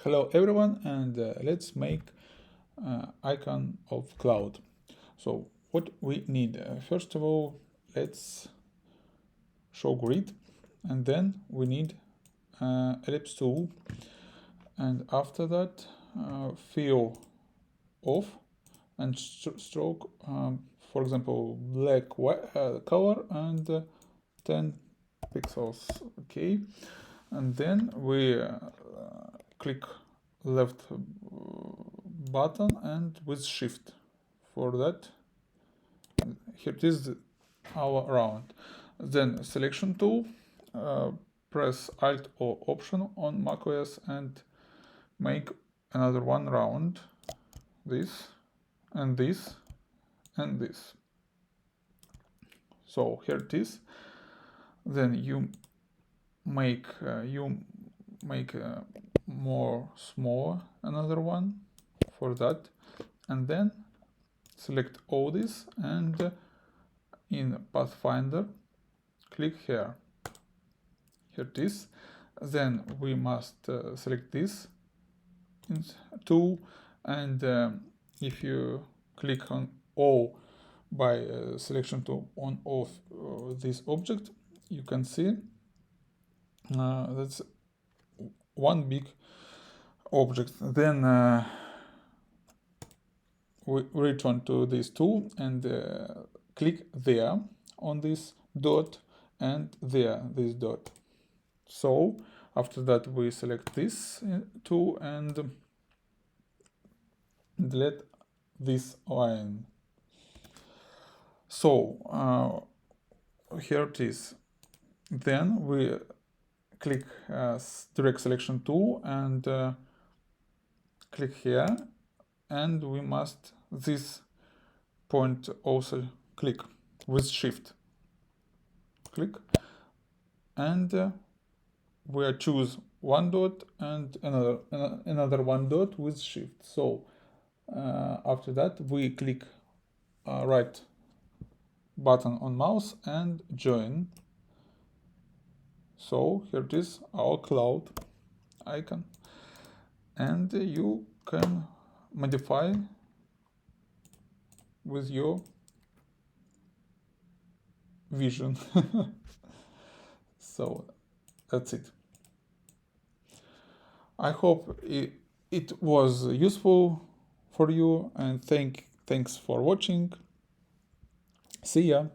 Hello everyone, and let's make icon of cloud. So what we need, first of all, let's show grid, and then we need ellipse tool, and after that fill off and stroke, for example, black color and 10 pixels. Okay, and then we click left button and with shift. For that, here it is, our round. Then selection tool, press Alt or Option on macOS and make another one round, this and this and this. So here it is. Then you make more smaller another one for that, and then select all this and in Pathfinder click here. Here it is. Then we must select this tool, and if you click on all by selection tool on all this object, you can see that's one big object. Then we return to this tool and click there on this dot and there this dot. So after that we select this tool and delete this line. So here it is. Then we click direct selection tool and click here, and we must this point also click with shift. Click, and we choose one dot and another one dot with shift. So after that we click right button on mouse and join. So here it is, our cloud icon, and you can modify with your vision. So that's it. I hope it was useful for you, and thanks for watching. See ya.